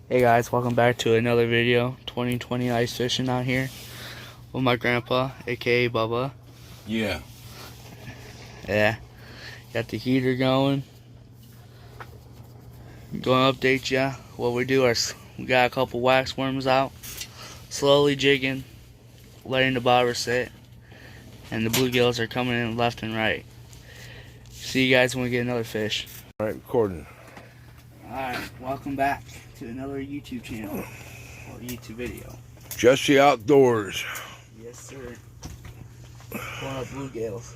Hey guys, welcome back to another video. 2020 ice fishing out here with my grandpa, aka Bubba. Yeah. Yeah, got the heater going. Going to update ya. What we do is we got a couple wax worms out, slowly jigging, letting the bobber sit, and the bluegills are coming in left and right. See you guys when we get another fish. All right, recording. Alright, welcome back to another YouTube channel, or YouTube video. Jesse Outdoors. Yes, sir. Pulling up bluegills.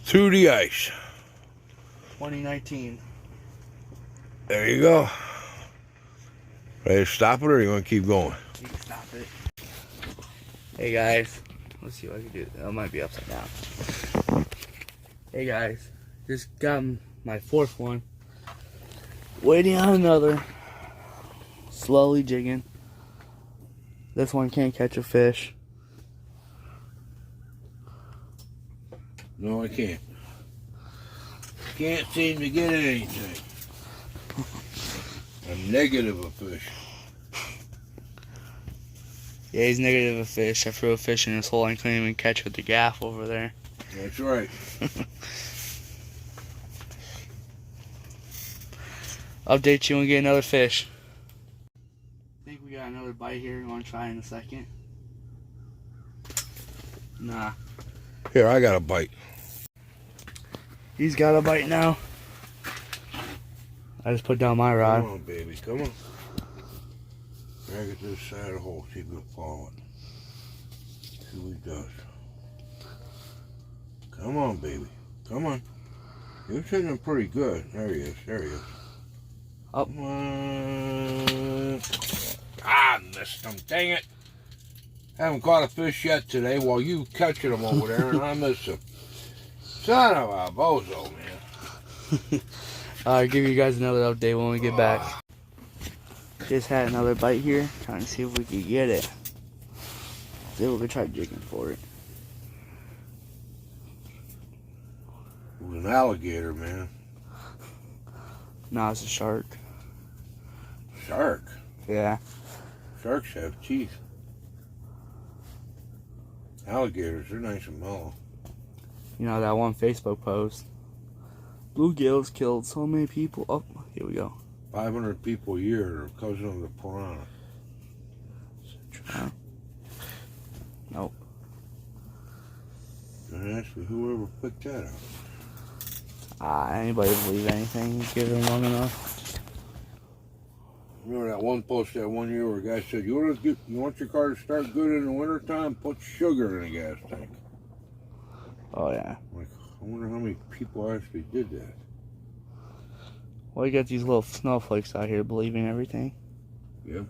Through the ice. 2019. There you go. Ready to stop it, or you want to keep going? You can stop it. Hey guys, let's see what I can do. That might be upside down. Hey guys, just got my fourth one. Waiting on another. Slowly jigging. This one can't catch a fish. No, I can't. Can't seem to get anything. I'm negative a fish. Yeah, he's negative a fish. I threw a fish in his hole and couldn't even catch with the gaff over there. That's right. Update you when we get another fish. I think we got another bite here. You want to try in a second? Nah. Here, I got a bite. He's got a bite now. I just put down my rod. Come on, baby. Come on. Drag it to the side of the hole. See if he'll follow it. See what he does. Come on, baby. Come on. You're sitting there pretty good. There he is. There he is. Up. Come on. Ah, missed him. Dang it. Haven't caught a fish yet today while you catching them over there, and I missed him. Son of a bozo, man. I'll give you guys another update when we get back. Just had another bite here. Trying to see if we could get it. See if we could try jigging for it. It was an alligator, man. No, it's a shark. Shark. Yeah. Sharks have teeth. Alligators, they're nice and mellow. You know that one Facebook post. Bluegills killed so many people. Oh, here we go. 500 people a year are cousin of the piranha. Try. Nope. And actually, whoever picked that up. Anybody believe anything? Give them long enough. Remember that one post that one year where a guy said, you want your car to start good in the wintertime? Put sugar in a gas tank. Oh, yeah. Like, I wonder how many people actually did that. Well, you got these little snowflakes out here believing everything. Yep.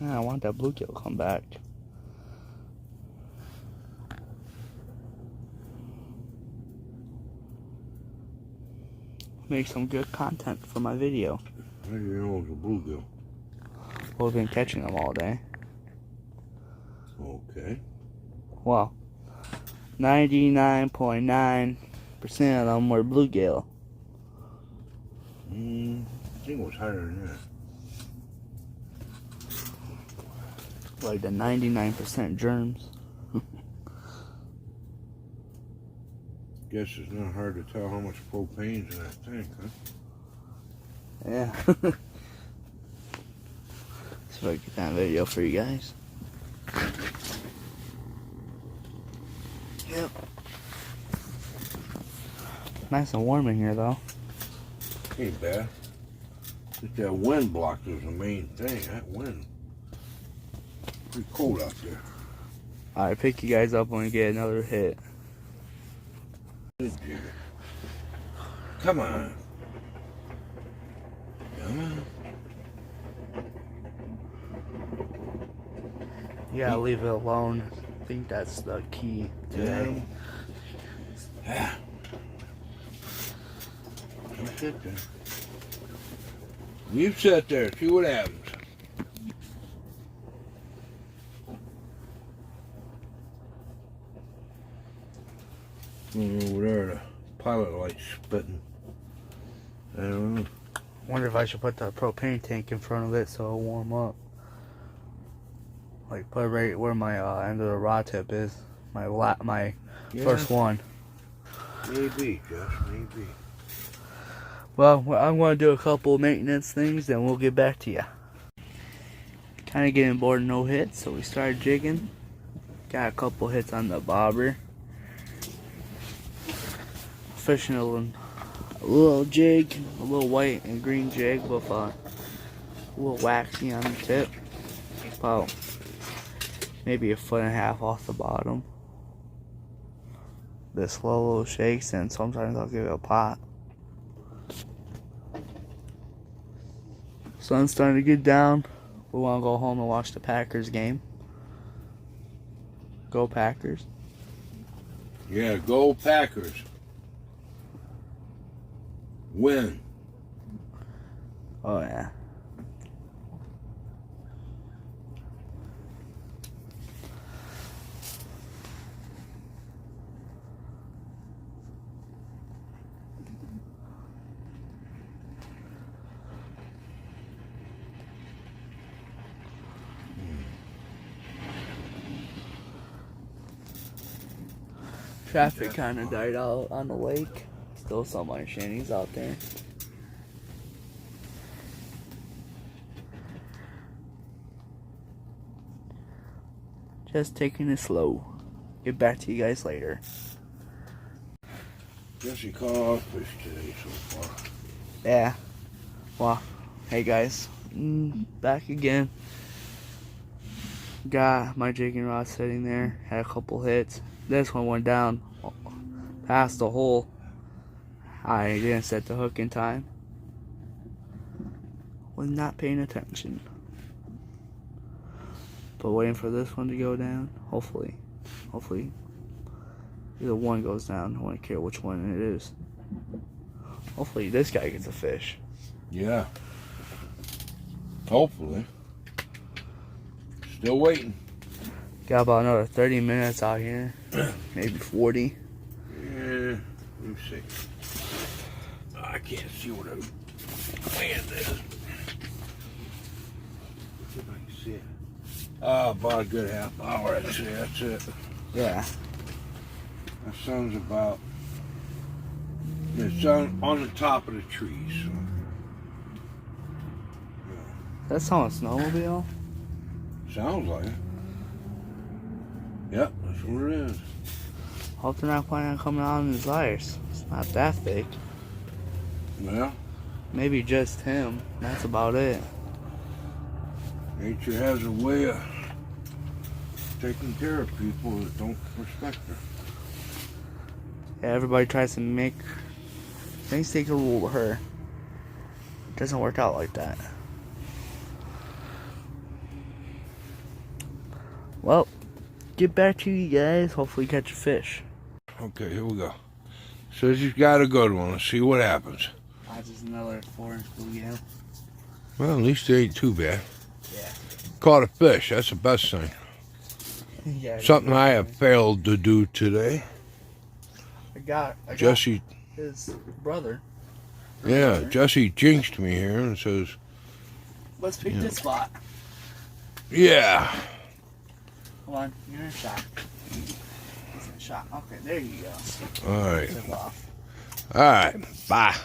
Yeah, I want that bluegill to come back. Make some good content for my video. How do you know it was a bluegill? Well, we've been catching them all day. Okay. Well, 99.9% of them were bluegill. I think it was higher than that. Like the 99% germs. Guess it's not hard to tell how much propane's in that tank, huh? Yeah. See if I can get that video for you guys. Yep. Nice and warm in here, though. Ain't bad. Just that wind block is the main thing. That wind. Pretty cold out there. Alright, pick you guys up when we get another hit. Come on. Come on. You gotta leave it alone. I think that's the key today. Yeah. Don't sit there. You sit there, see what happens. Over there, the pilot light's spitting. I don't know. Wonder if I should put the propane tank in front of it so it'll warm up. Like put it right where my end of the rod tip is. My first one. Maybe, Josh, maybe. Well, I'm going to do a couple maintenance things, then we'll get back to you. Kind of getting bored of no hits, so we started jigging. Got a couple hits on the bobber. Fishing a little jig, a little white and green jig with a little waxy on the tip. About maybe 1.5 feet off the bottom. The slow little shakes, and sometimes I'll give it a pot. Sun's starting to get down. We want to go home and watch the Packers game. Go Packers. Yeah, go Packers. Win. Oh yeah. Traffic kind of died out on the lake. Still some my shanties out there. Just taking it slow. Get back to you guys later. Jesse caught a lot of fish today so far. Yeah. Well, hey guys. Back again. Got my jigging rod sitting there. Had a couple hits. This one went down past the hole. I didn't set the hook in time. Was not paying attention. But waiting for this one to go down. Hopefully either one goes down. I don't care which one it is. Hopefully this guy gets a fish. Yeah. Hopefully. Still waiting. Got about another 30 minutes out here. Maybe 40. Yeah. Let me see. I can't see what I'm playing this. See if I can see it. About a good half hour. That's it. Yeah. That sun's about. It's on the top of the trees. So. That sounds snowmobile? Sounds like it. Yep, that's what it is. Hope they're not planning on coming out in his ice. It's not that thick. Well, Maybe just him. That's about it. nature has a way of taking care of people that don't respect her. Yeah, everybody tries to make things take a rule to her. It doesn't work out like that. Well, get back to you guys. Hopefully catch a fish. Okay, here we go. Says he's got a good one. Let's see what happens. Just another 4-inch bluegill. Well, at least they ain't too bad. Yeah. Caught a fish. That's the best thing. Yeah. Something I have failed to do today. I got Jesse, his brother. yeah, Jesse jinxed me here and says, Let's pick this spot. yeah. Come on, you're in a shot. He's in a shot. Okay, there you go. All right. Took off. All right. Bye.